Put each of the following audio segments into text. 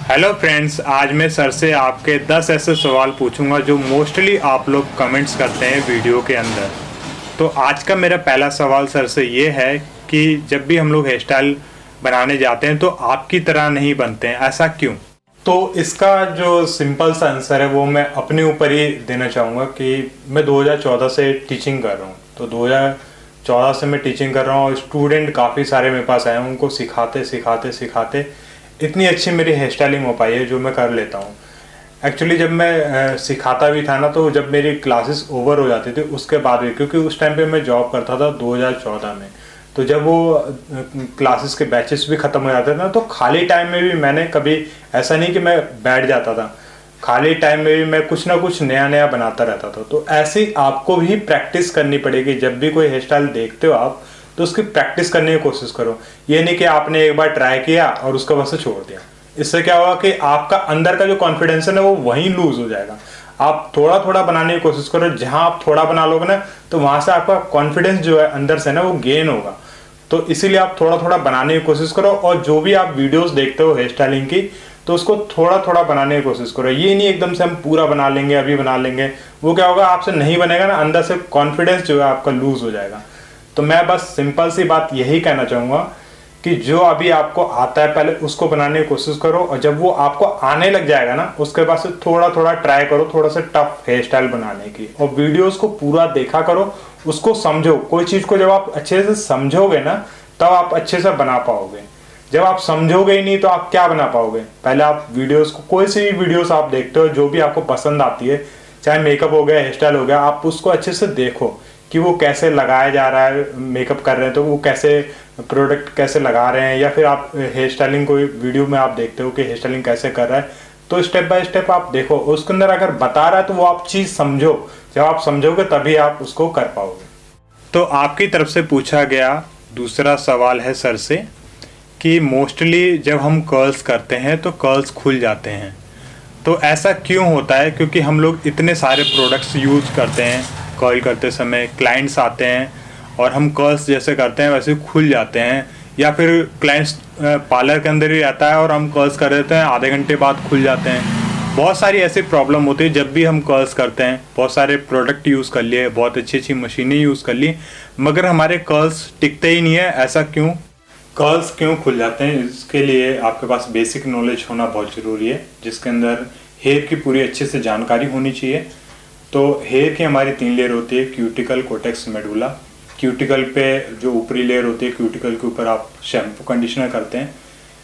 Hello friends, आज मैं sir से आपके 10 ऐसे सवाल पूछूंगा जो मोस्टली आप लोग कमेंट्स करते हैं वीडियो के अंदर। तो आज का मेरा पहला सवाल सर से ये है कि जब भी हम लोग हेयर स्टाइल बनाने जाते हैं तो आपकी तरह नहीं बनते हैं, ऐसा क्यों? तो इसका जो सिंपल सा आंसर है वो मैं अपने ऊपर ही देना चाहूँगा कि मैं 2014 से टीचिंग कर रहा हूँ। तो 2014 से मैं टीचिंग कर रहा हूँ और स्टूडेंट काफ़ी सारे मेरे पास आए हैं। उनको सिखाते सिखाते सिखाते इतनी अच्छी मेरी हेयर स्टाइलिंग हो पाई है जो मैं कर लेता हूँ। एक्चुअली जब मैं सिखाता भी था ना, तो जब मेरी क्लासेस ओवर हो जाती थी उसके बाद भी, क्योंकि उस टाइम पे मैं जॉब करता था 2014 में, तो जब वो क्लासेस के बैचेस भी ख़त्म हो जाते थे ना, तो खाली टाइम में भी मैंने कभी ऐसा नहीं कि मैं बैठ जाता था। खाली टाइम में भी मैं कुछ ना कुछ नया नया बनाता रहता था। तो ऐसे ही आपको भी प्रैक्टिस करनी पड़ेगी। जब भी कोई हेयर स्टाइल देखते हो आप, तो उसकी प्रैक्टिस करने की कोशिश करो। ये नहीं कि आपने एक बार ट्राई किया और उसके बाद से छोड़ दिया। इससे क्या होगा कि आपका अंदर का जो कॉन्फिडेंस है ना, वो वहीं लूज हो जाएगा। आप थोड़ा थोड़ा बनाने की कोशिश करो। जहां आप थोड़ा बना लोगे ना, तो वहां से आपका कॉन्फिडेंस जो है अंदर से ना, वो गेन होगा। तो इसीलिए आप थोड़ा थोड़ा बनाने की कोशिश करो। और जो भी आप वीडियोस देखते हो हेयर स्टाइलिंग की, तो उसको थोड़ा थोड़ा बनाने की कोशिश करो। ये नहीं एकदम से हम पूरा बना लेंगे, अभी बना लेंगे, वो क्या होगा, आपसे नहीं बनेगा ना, अंदर से कॉन्फिडेंस जो है आपका लूज हो जाएगा। तो मैं बस सिंपल सी बात यही कहना चाहूँगा कि जो अभी आपको आता है पहले उसको बनाने की कोशिश करो, और जब वो आपको आने लग जाएगा ना, उसके बाद से थोड़ा थोड़ा ट्राई करो थोड़ा सा टफ हेयर स्टाइल बनाने की। और वीडियोस को पूरा देखा करो, उसको समझो। कोई चीज़ को जब आप अच्छे से समझोगे ना, तब आप अच्छे से बना पाओगे। जब आप समझोगे ही नहीं तो आप क्या बना पाओगे? पहले आप वीडियोस को, कोई सी भी वीडियोस आप देखते हो जो भी आपको पसंद आती है, चाहे मेकअप हो गया, हेयर स्टाइल हो गया, आप उसको अच्छे से देखो कि वो कैसे लगाया जा रहा है। मेकअप कर रहे हैं तो वो कैसे प्रोडक्ट कैसे लगा रहे हैं, या फिर आप हेयर स्टाइलिंग कोई वीडियो में आप देखते हो कि हेयर स्टाइलिंग कैसे कर रहा है, तो स्टेप बाय स्टेप आप देखो। उसके अंदर अगर बता रहा है तो वो आप चीज़ समझो। जब आप समझोगे तभी आप उसको कर पाओगे। तो आपकी तरफ से पूछा गया दूसरा सवाल है सर से कि मोस्टली जब हम कर्ल्स करते हैं तो कर्ल्स खुल जाते हैं, तो ऐसा क्यों होता है? क्योंकि हम लोग इतने सारे प्रोडक्ट्स यूज़ करते हैं कर्ल करते समय। क्लाइंट्स आते हैं और हम कर्ल्स जैसे करते हैं वैसे खुल जाते हैं, या फिर क्लाइंट्स पार्लर के अंदर ही रहता है और हम कर्ल्स कर देते हैं, आधे घंटे बाद खुल जाते हैं। बहुत सारी ऐसी प्रॉब्लम होती है जब भी हम कर्ल्स करते हैं। बहुत सारे प्रोडक्ट यूज़ कर लिए, बहुत अच्छी अच्छी मशीनें यूज़ कर ली, मगर हमारे कर्ल्स टिकते ही नहीं है। ऐसा क्यों? कर्ल्स क्यों खुल जाते हैं? इसके लिए आपके पास बेसिक नॉलेज होना बहुत ज़रूरी है, जिसके अंदर हेयर की पूरी अच्छे से जानकारी होनी चाहिए। तो हेयर की हमारी 3 लेयर होती है, क्यूटिकल, कोटेक्स, मेडुला। क्यूटिकल पे जो ऊपरी लेयर होती है, क्यूटिकल के ऊपर आप शैम्पू कंडीशनर करते हैं।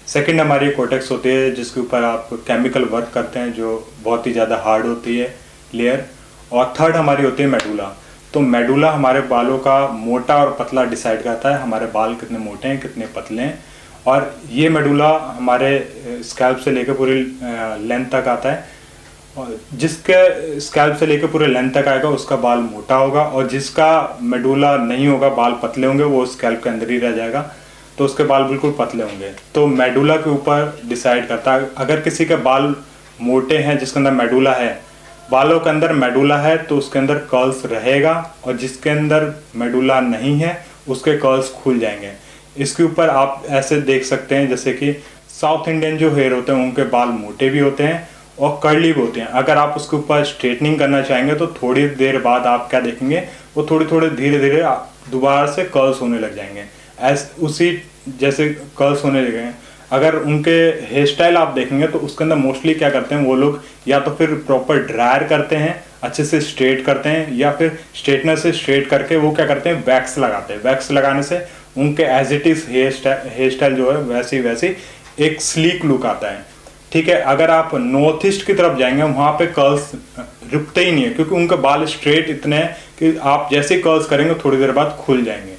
सेकंड हमारी कोटेक्स होती है, जिसके ऊपर आप केमिकल वर्क करते हैं, जो बहुत ही ज़्यादा हार्ड होती है लेयर। और थर्ड हमारी होती है मेडुला। तो मेडुला हमारे बालों का मोटा और पतला डिसाइड करता है, हमारे बाल कितने मोटे हैं कितने पतले हैं। और ये मेडुला हमारे स्कैल्प से लेकर पूरी लेंथ तक आता है, और जिसके स्कैल्प से लेकर पूरे लेंथ तक आएगा उसका बाल मोटा होगा, और जिसका मेडुला नहीं होगा, बाल पतले होंगे, वो स्कैल्प के अंदर ही रह जाएगा, तो उसके बाल बिल्कुल पतले होंगे। तो मेडुला के ऊपर डिसाइड करता है। अगर किसी के बाल मोटे हैं जिसके अंदर मेडुला है, बालों के अंदर मेडुला है, तो उसके अंदर कर्ल्स रहेगा, और जिसके अंदर मेडुला नहीं है उसके कर्ल्स खुल जाएंगे। इसके ऊपर आप ऐसे देख सकते हैं जैसे कि साउथ इंडियन जो हेयर होते हैं उनके बाल मोटे भी होते हैं और कर्ली भी होते हैं। अगर आप उसके ऊपर स्ट्रेटनिंग करना चाहेंगे तो थोड़ी देर बाद आप क्या देखेंगे, वो थोड़ी थोड़ी धीरे धीरे दोबारा से कर्ल्स होने लग जाएंगे, उसी जैसे कर्ल्स होने लगे हैं। अगर उनके हेयर स्टाइल आप देखेंगे तो उसके अंदर मोस्टली क्या करते हैं वो लोग, या तो फिर प्रॉपर ड्रायर करते हैं, अच्छे से स्ट्रेट करते हैं, या फिर स्ट्रेटनर से स्ट्रेट करके वो क्या करते हैं, वैक्स लगाते हैं। वैक्स लगाने से उनके as it is hair style जो है वैसे वैसे एक स्लीक लुक आता है। ठीक है, अगर आप नॉर्थ ईस्ट की तरफ जाएंगे वहाँ पे कर्ल्स रुकते ही नहीं है, क्योंकि उनके बाल स्ट्रेट इतने हैं कि आप जैसे कर्ल्स करेंगे थोड़ी देर बाद खुल जाएंगे।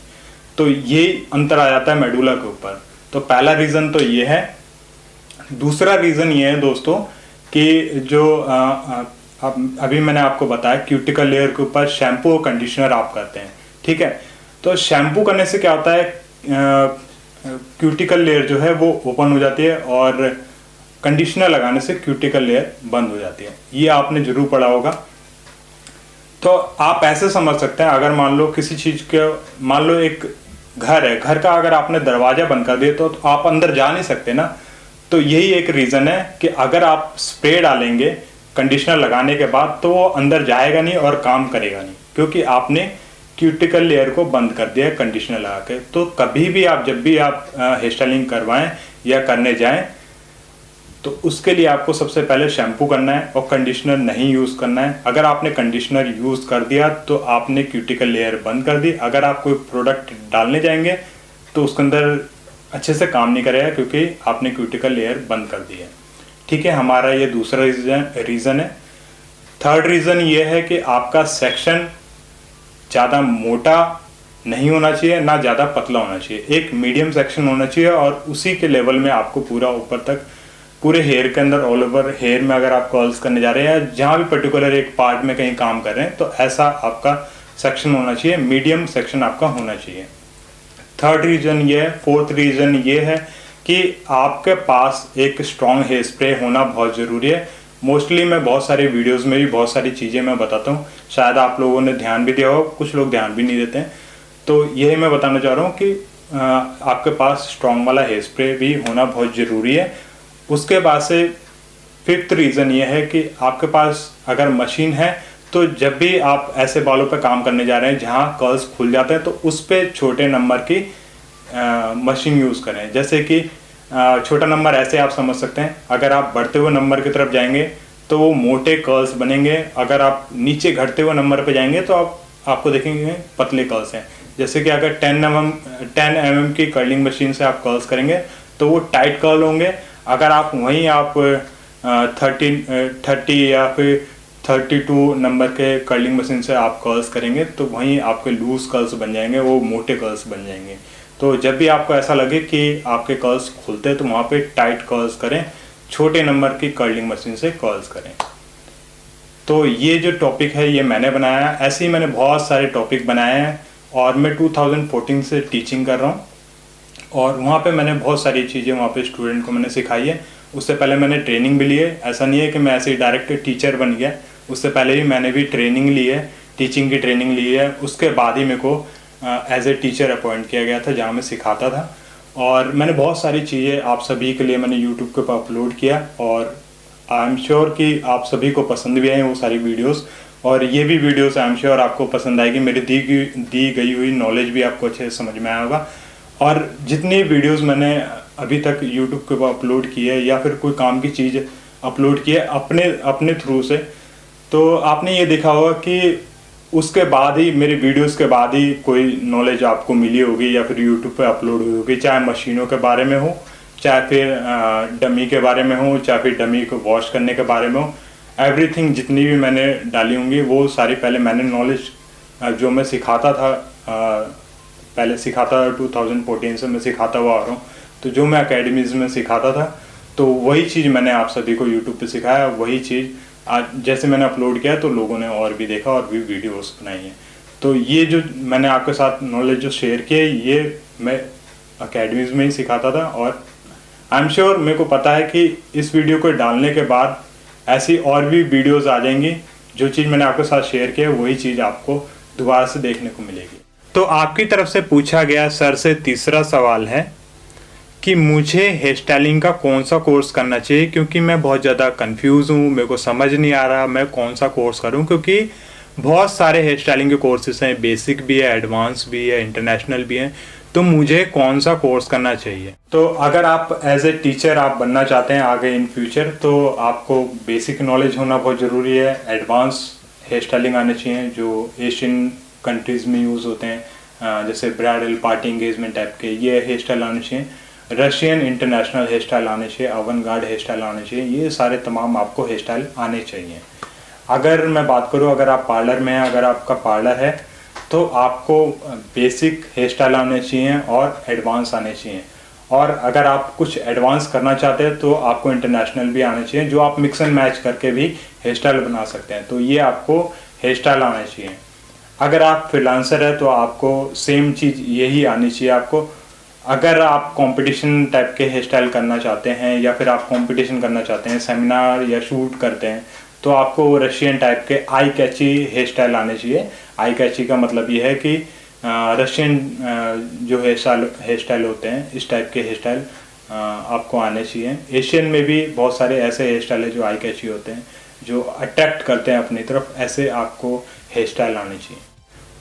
तो ये अंतर आ जाता है मेडुला के ऊपर। तो पहला रीज़न तो ये है। दूसरा रीज़न ये है दोस्तों कि जो अभी मैंने आपको बताया, क्यूटिकल लेयर के ऊपर शैम्पू और कंडीशनर आप करते हैं। ठीक है, तो शैम्पू करने से क्या होता है, क्यूटिकल लेयर जो है वो ओपन हो जाती है, और कंडीशनर लगाने से क्यूटिकल लेयर बंद हो जाती है। ये आपने जरूर पढ़ा होगा। तो आप ऐसे समझ सकते हैं, अगर मान लो किसी चीज़ के, मान लो एक घर है, घर का अगर आपने दरवाजा बंद कर दिया तो आप अंदर जा नहीं सकते ना। तो यही एक रीज़न है कि अगर आप स्प्रे डालेंगे कंडीशनर लगाने के बाद तो वो अंदर जाएगा नहीं और काम करेगा नहीं, क्योंकि आपने क्यूटिकल लेयर को बंद कर दिया है कंडीशनर लगा के। तो कभी भी आप जब भी आप हेयर स्टाइलिंग करवाएं या करने जाएं तो उसके लिए आपको सबसे पहले शैम्पू करना है और कंडीशनर नहीं यूज़ करना है। अगर आपने कंडीशनर यूज़ कर दिया तो आपने क्यूटिकल लेयर बंद कर दी। अगर आप कोई प्रोडक्ट डालने जाएंगे तो उसके अंदर अच्छे से काम नहीं करेगा, क्योंकि आपने क्यूटिकल लेयर बंद कर दी है। ठीक है, हमारा ये दूसरा रीज़न है। थर्ड रीज़न ये है कि आपका सेक्शन ज़्यादा मोटा नहीं होना चाहिए, ना ज़्यादा पतला होना चाहिए, एक मीडियम सेक्शन होना चाहिए और उसी के लेवल में आपको पूरा ऊपर तक पूरे हेयर के अंदर ऑल ओवर हेयर में अगर आप कर्ल्स करने जा रहे हैं या जहाँ भी पर्टिकुलर एक पार्ट में कहीं काम कर रहे हैं तो ऐसा आपका सेक्शन होना चाहिए, मीडियम सेक्शन आपका होना चाहिए। थर्ड रीज़न ये है। फोर्थ रीज़न ये है कि आपके पास एक स्ट्रॉन्ग हेयर स्प्रे होना बहुत ज़रूरी है। मोस्टली मैं बहुत सारी वीडियोस में भी बहुत सारी चीज़ें मैं बताता हूँ, शायद आप लोगों ने ध्यान भी दिया हो, कुछ लोग ध्यान भी नहीं देते हैं। तो यही मैं बताना चाह रहा हूँ कि आपके पास स्ट्रॉन्ग वाला हेयर स्प्रे भी होना बहुत ज़रूरी है। उसके बाद से फिफ्थ रीज़न ये है कि आपके पास अगर मशीन है तो जब भी आप ऐसे बालों पे काम करने जा रहे हैं जहाँ कर्ल्स खुल जाते हैं तो उस पर छोटे नंबर की मशीन यूज़ करें। जैसे कि छोटा नंबर ऐसे आप समझ सकते हैं, अगर आप बढ़ते हुए नंबर की तरफ जाएंगे तो वो मोटे कर्ल्स बनेंगे, अगर आप नीचे घटते हुए नंबर पे जाएंगे तो आपको देखेंगे पतले कर्ल्स हैं। जैसे कि अगर 10 mm की कर्लिंग मशीन से आप कर्ल्स करेंगे तो वो टाइट कर्ल होंगे। अगर आप वहीं आप 30 या फिर 32 नंबर के कर्लिंग मशीन से आप कर्ल्स करेंगे तो वहीं आपके लूज कर्ल्स बन जाएंगे, वो मोटे कर्ल्स बन जाएंगे। तो जब भी आपको ऐसा लगे कि आपके कर्ल्स खुलते हैं तो वहाँ पे टाइट कर्ल्स करें, छोटे नंबर की कर्लिंग मशीन से कर्ल्स करें। तो ये जो टॉपिक है ये मैंने बनाया है। ऐसे ही मैंने बहुत सारे टॉपिक बनाए हैं और मैं 2014 से टीचिंग कर रहा हूँ और वहाँ पे मैंने बहुत सारी चीज़ें वहाँ पे स्टूडेंट को मैंने सिखाई है। उससे पहले मैंने ट्रेनिंग भी ली है, ऐसा नहीं है कि मैं ऐसे ही डायरेक्ट टीचर बन गया। उससे पहले भी मैंने भी ट्रेनिंग ली है, टीचिंग की ट्रेनिंग ली है। उसके बाद ही मेरे को एज ए टीचर अपॉइंट किया गया था जहाँ मैं सिखाता था। और मैंने बहुत सारी चीज़ें आप सभी के लिए मैंने यूट्यूब के ऊपर अपलोड किया और आई एम श्योर कि आप सभी को पसंद भी आए वो सारी वीडियोस। और ये भी वीडियोस आई एम श्योर आपको पसंद आएगी, मेरी दी गई हुई नॉलेज भी आपको अच्छे से समझ में आया होगा। और जितनी वीडियोस मैंने अभी तक यूट्यूब के ऊपर अपलोड की है या फिर कोई काम की चीज़ अपलोड की है अपने थ्रू से, तो आपने ये देखा होगा कि उसके बाद ही मेरी वीडियोस के बाद ही कोई नॉलेज आपको मिली होगी या फिर यूट्यूब पे अपलोड हुई होगी, चाहे मशीनों के बारे में हो, चाहे फिर डमी के बारे में हो, चाहे फिर डमी को वॉश करने के बारे में हो। एवरीथिंग जितनी भी मैंने डाली होंगी वो सारी पहले मैंने नॉलेज जो मैं सिखाता था, पहले सिखाता था 2014 से मैं सिखाता हुआ आ रहा हूँ। तो जो मैं अकेडमीज़ में सिखाता था तो वही चीज़ मैंने आप सभी को यूट्यूब पे सिखाया। वही चीज़ आज जैसे मैंने अपलोड किया तो लोगों ने और भी देखा और भी वीडियोस बनाई हैं। तो ये जो मैंने आपके साथ नॉलेज जो शेयर की है ये मैं अकेडमीज़ में ही सिखाता था। और आई एम श्योर मेरे को पता है कि इस वीडियो को डालने के बाद ऐसी और भी वीडियोस आ जाएंगी। जो चीज़ मैंने आपके साथ शेयर किया है वही चीज़ आपको दोबारा से देखने को मिलेगी। तो आपकी तरफ से पूछा गया सर से तीसरा सवाल है कि मुझे हेयर स्टाइलिंग का कौन सा कोर्स करना चाहिए, क्योंकि मैं बहुत ज़्यादा कंफ्यूज हूँ, मेरे को समझ नहीं आ रहा मैं कौन सा कोर्स करूँ। क्योंकि बहुत सारे हेयर स्टाइलिंग के कोर्सेस हैं, बेसिक भी है, एडवांस भी है, इंटरनेशनल भी है, तो मुझे कौन सा कोर्स करना चाहिए। तो अगर आप एज ए टीचर आप बनना चाहते हैं आगे इन फ्यूचर तो आपको बेसिक नॉलेज होना बहुत ज़रूरी है। एडवांस हेयर स्टाइलिंग आने चाहिए जो एशियन कंट्रीज़ में यूज़ होते हैं, जैसे ब्राइडल पार्टी इंगेजमेंट टाइप के ये हेयर स्टाइल आने चाहिए। रशियन इंटरनेशनल हेयर स्टाइल आने चाहिए, अवन-गार्ड हेयर स्टाइल आने चाहिए। ये सारे तमाम आपको हेयर स्टाइल आने चाहिए। अगर मैं बात करूँ अगर आप पार्लर में हैं, अगर आपका पार्लर है तो आपको बेसिक हेयर स्टाइल आने चाहिए और एडवांस आने चाहिए। और अगर आप कुछ एडवांस करना चाहते हैं तो आपको इंटरनेशनल भी आने चाहिए, जो आप मिक्स एंड मैच करके भी हेयर स्टाइल बना सकते हैं। तो ये आपको हेयर स्टाइल आने चाहिए। अगर आप फ्रीलांसर है तो आपको सेम चीज़ यही आनी चाहिए आपको। अगर आप कंपटीशन टाइप के हेयर स्टाइल करना चाहते हैं या फिर आप कंपटीशन करना चाहते हैं, सेमिनार या शूट करते हैं, तो आपको रशियन टाइप के आई कैची हेयर स्टाइल आने चाहिए। आई कैची का मतलब ये है कि रशियन जो हेयर स्टाइल होते हैं इस टाइप के हेयर स्टाइल आपको आने चाहिए। एशियन में भी बहुत सारे ऐसे हेयर स्टाइल है जो आई कैची होते हैं, जो अट्रैक्ट करते हैं अपनी तरफ, ऐसे आपको हेयर स्टाइल आने चाहिए।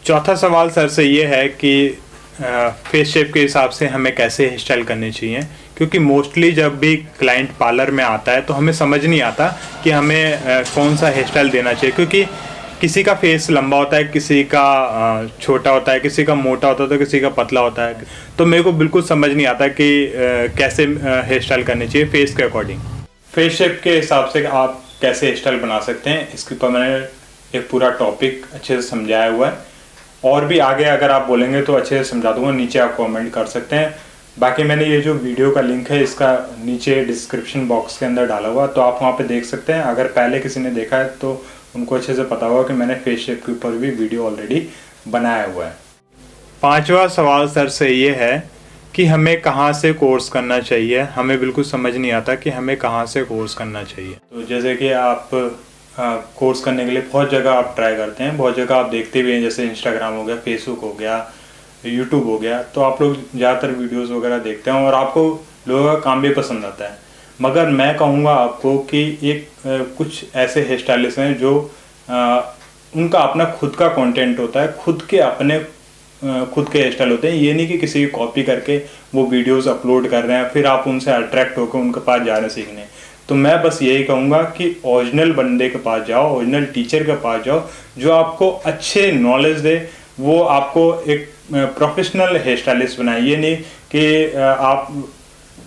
चौथा सवाल सर से ये है कि फेस शेप के हिसाब से हमें कैसे हेयर स्टाइल करनी चाहिए, क्योंकि मोस्टली जब भी क्लाइंट पार्लर में आता है तो हमें समझ नहीं आता कि हमें कौन सा हेयर स्टाइल देना चाहिए, क्योंकि किसी का फेस लंबा होता है, किसी का छोटा होता है, किसी का मोटा होता है, तो किसी का पतला होता है। तो मेरे को बिल्कुल समझ नहीं आता कि कैसे हेयर स्टाइल करनी चाहिए फेस के अकॉर्डिंग। फेस शेप के हिसाब से आप कैसे हेयर स्टाइल बना सकते हैं, इसके ऊपर मैंने एक पूरा टॉपिक अच्छे से समझाया हुआ है, और भी आगे अगर आप बोलेंगे तो अच्छे से समझा दूंगा, नीचे आप कमेंट कर सकते हैं। बाकी मैंने ये जो वीडियो का लिंक है इसका नीचे डिस्क्रिप्शन बॉक्स के अंदर डाला हुआ, तो आप वहाँ पे देख सकते हैं। अगर पहले किसी ने देखा है तो उनको अच्छे से पता होगा कि मैंने फेस शेप के ऊपर भी वीडियो ऑलरेडी बनाया हुआ है। पांचवा सवाल सर से ये है कि हमें कहाँ से कोर्स करना चाहिए। हमें बिल्कुल समझ नहीं आता कि हमें कहाँ से कोर्स करना चाहिए। तो जैसे कि आप कोर्स करने के लिए बहुत जगह आप ट्राई करते हैं, बहुत जगह आप देखते भी हैं, जैसे इंस्टाग्राम हो गया, फेसबुक हो गया, यूट्यूब हो गया, तो आप लोग ज़्यादातर वीडियोस वगैरह देखते हैं और आपको लोगों का काम भी पसंद आता है। मगर मैं कहूँगा आपको कि एक कुछ ऐसे हेयर स्टाइलिस्ट हैं जो उनका अपना खुद का कंटेंट होता है, खुद के हेयर स्टाइल होते हैं। ये नहीं कि किसी की कॉपी करके वो वीडियोस अपलोड कर रहे हैं फिर आप उनसे अट्रैक्ट होकर उनके पास जा रहे हैं सीखने। तो मैं बस यही कहूँगा कि ओरिजिनल बंदे के पास जाओ, ओरिजिनल टीचर के पास जाओ, जो आपको अच्छे नॉलेज दे, वो आपको एक प्रोफेशनल हेयर स्टाइलिस्ट बनाए। ये नहीं कि आप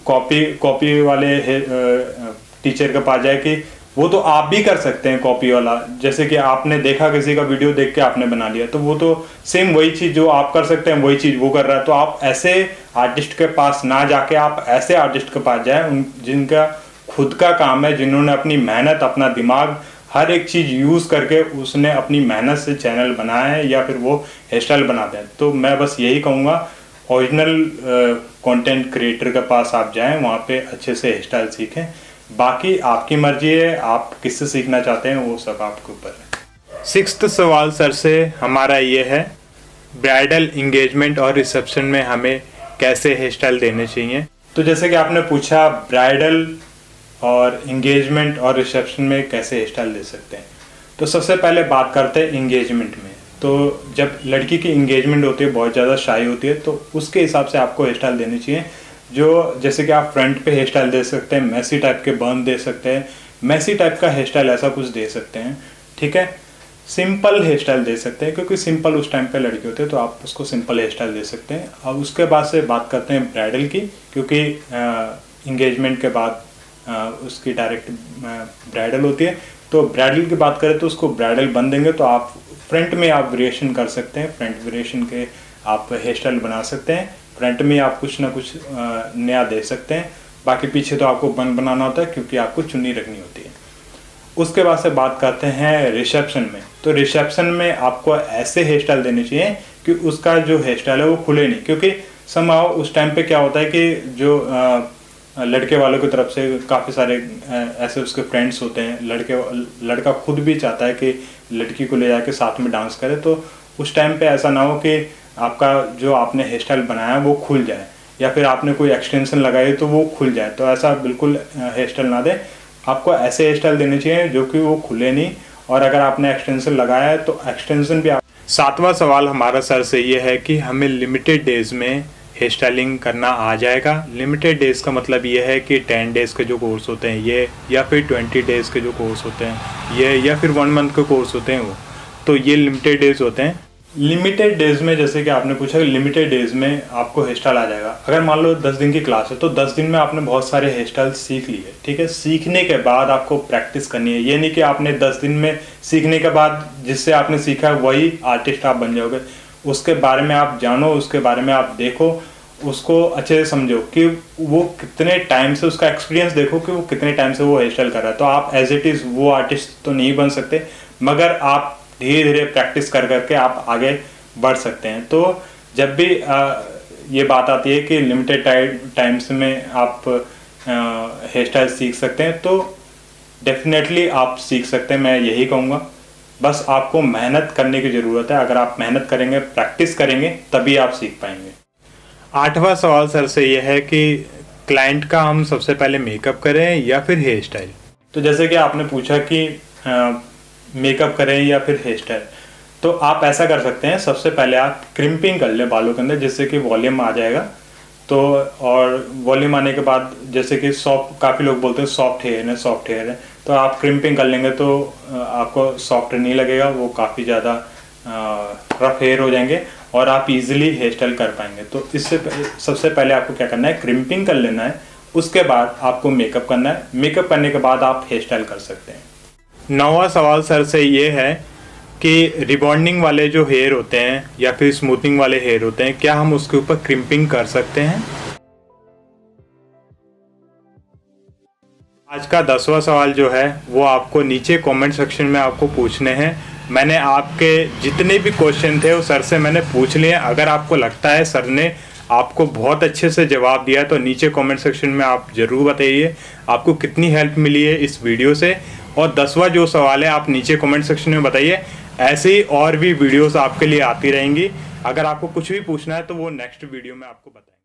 कॉपी वाले टीचर के पास जाए, कि वो तो आप भी कर सकते हैं कॉपी वाला। जैसे कि आपने देखा किसी का वीडियो देख के आपने बना लिया, तो वो तो सेम वही चीज़ जो आप कर सकते हैं वही चीज़ वो कर रहा है। तो आप ऐसे आर्टिस्ट के पास ना जाके आप ऐसे आर्टिस्ट के पास जाए जिनका खुद का काम है, जिन्होंने अपनी मेहनत, अपना दिमाग, हर एक चीज़ यूज़ करके उसने अपनी मेहनत से चैनल बनाया है या फिर वो हेयर स्टाइल बनाते हैं। तो मैं बस यही कहूँगा, ओरिजिनल कंटेंट क्रिएटर के पास आप जाएं, वहाँ पे अच्छे से हेयर स्टाइल सीखें। बाकी आपकी मर्जी है, आप किससे सीखना चाहते हैं वो सब आपके ऊपर है। सिक्स्थ सवाल सर से हमारा ये है, ब्राइडल इंगेजमेंट और रिसेप्शन में हमें कैसे हेयर स्टाइल देने चाहिए। तो जैसे कि आपने पूछा ब्राइडल और इंगेजमेंट और रिसेप्शन में कैसे हेयर स्टाइल दे सकते हैं, तो सबसे पहले बात करते हैं इंगेजमेंट में। तो जब लड़की की इंगेजमेंट होती है, बहुत ज़्यादा शाई होती है, तो उसके हिसाब से आपको हेयर स्टाइल देनी चाहिए। जो जैसे कि आप फ्रंट पे हेयर स्टाइल दे सकते हैं, मैसी टाइप के बर्न दे सकते हैं, मैसी टाइप का हेयर स्टाइल ऐसा कुछ दे सकते हैं, ठीक है। सिंपल हेयर स्टाइल दे सकते हैं, क्योंकि सिंपल उस टाइम पे लड़की होती है, तो आप उसको सिंपल हेयर स्टाइल दे सकते हैं। अब उसके बाद से बात करते हैं ब्राइडल की, क्योंकि इंगेजमेंट के बाद उसकी डायरेक्ट ब्राइडल होती है। तो ब्राइडल की बात करें तो उसको ब्राइडल बन देंगे, तो आप फ्रंट में आप वेरिएशन कर सकते हैं, फ्रंट वेरिएशन के आप हेयर स्टाइल बना सकते हैं। फ्रंट में आप कुछ ना कुछ नया दे सकते हैं, बाकी पीछे तो आपको बन बनाना होता है, क्योंकि आपको चुन्नी रखनी होती है। उसके बाद से बात करते हैं रिसेप्शन में। तो रिसेप्शन में आपको ऐसे हेयर स्टाइल देने चाहिए कि उसका जो हेयर स्टाइल है वो खुले नहीं, क्योंकि समहाउ उस टाइम पे क्या होता है कि जो लड़के वालों की तरफ से काफ़ी सारे ऐसे उसके फ्रेंड्स होते हैं, लड़का खुद भी चाहता है कि लड़की को ले जाके साथ में डांस करे। तो उस टाइम पे ऐसा ना हो कि आपका जो आपने हेयर स्टाइल बनाया वो खुल जाए, या फिर आपने कोई एक्सटेंशन लगाई तो वो खुल जाए। तो ऐसा बिल्कुल हेयर स्टाइल ना दें, आपको ऐसे हेयर स्टाइल देने चाहिए जो कि वो खुले नहीं, और अगर आपने एक्सटेंशन लगाया है तो एक्सटेंशन भी आप। सातवां सवाल हमारा सर से ये है कि हमें लिमिटेड डेज में हेयर स्टाइलिंग करना आ जाएगा। लिमिटेड डेज़ का मतलब ये है कि 10 डेज़ के जो कोर्स होते हैं ये, या फिर 20 डेज़ के जो कोर्स होते हैं ये, या फिर 1 मंथ के कोर्स होते हैं वो, तो ये लिमिटेड डेज़ होते हैं। लिमिटेड डेज़ में जैसे कि आपने पूछा, लिमिटेड डेज़ में आपको हेयर स्टाइल आ जाएगा। अगर मान लो 10 दिन की क्लास है तो 10 दिन में आपने बहुत सारे हेयर स्टाइल सीख लिए, ठीक है। सीखने के बाद आपको प्रैक्टिस करनी है। ये नहीं कि आपने 10 दिन में सीखने के बाद जिससे आपने सीखा वही आर्टिस्ट आप बन जाओगे। उसके बारे में आप जानो, उसके बारे में आप देखो, उसको अच्छे से समझो कि वो कितने टाइम से, उसका एक्सपीरियंस देखो कि वो कितने टाइम से वो हेयर स्टाइल कर रहा है। तो आप एज इट इज़ वो आर्टिस्ट तो नहीं बन सकते, मगर आप धीरे धीरे प्रैक्टिस कर करके आप आगे बढ़ सकते हैं। तो जब भी ये बात आती है कि लिमिटेड टाइम्स में आप हेयर स्टाइल सीख सकते हैं, तो डेफिनेटली आप सीख सकते हैं। मैं यही कहूँगा, बस आपको मेहनत करने की ज़रूरत है। अगर आप मेहनत करेंगे, प्रैक्टिस करेंगे, तभी आप सीख पाएंगे। 8वां सवाल सर से यह है कि क्लाइंट का हम सबसे पहले मेकअप करें या फिर हेयर स्टाइल। तो जैसे कि आपने पूछा कि मेकअप करें या फिर हेयर स्टाइल, तो आप ऐसा कर सकते हैं, सबसे पहले आप क्रिम्पिंग कर लें बालों के अंदर, जिससे कि वॉल्यूम आ जाएगा। तो और वॉल्यूम आने के बाद जैसे कि सॉफ्ट, काफ़ी लोग बोलते हैं सॉफ्ट हेयर है, सॉफ्ट हेयर है, तो आप क्रिम्पिंग कर लेंगे तो आपको सॉफ्ट नहीं लगेगा, वो काफ़ी ज़्यादा रफ हेयर हो जाएंगे और आप इजीली हेयर स्टाइल कर पाएंगे। तो इससे सबसे पहले आपको क्या करना है, क्रिम्पिंग कर लेना है, उसके बाद आपको मेकअप करना है। मेकअप करने के बाद आप हेयर स्टाइल कर सकते हैं। 9वां सवाल सर से ये है कि रिबॉन्डिंग वाले जो हेयर होते हैं या फिर स्मूथनिंग वाले हेयर होते हैं, क्या हम उसके ऊपर क्रिम्पिंग कर सकते हैं? आज का 10वां सवाल जो है वो आपको नीचे कमेंट सेक्शन में आपको पूछने हैं। मैंने आपके जितने भी क्वेश्चन थे वो सर से मैंने पूछ लिए। अगर आपको लगता है सर ने आपको बहुत अच्छे से जवाब दिया तो नीचे कमेंट सेक्शन में आप ज़रूर बताइए आपको कितनी हेल्प मिली है इस वीडियो से। और 10वां जो सवाल है आप नीचे कमेंट सेक्शन में बताइए। ऐसे ही और भी वीडियोस आपके लिए आती रहेंगी। अगर आपको कुछ भी पूछना है तो वो नेक्स्ट वीडियो में आपको बताएंगे।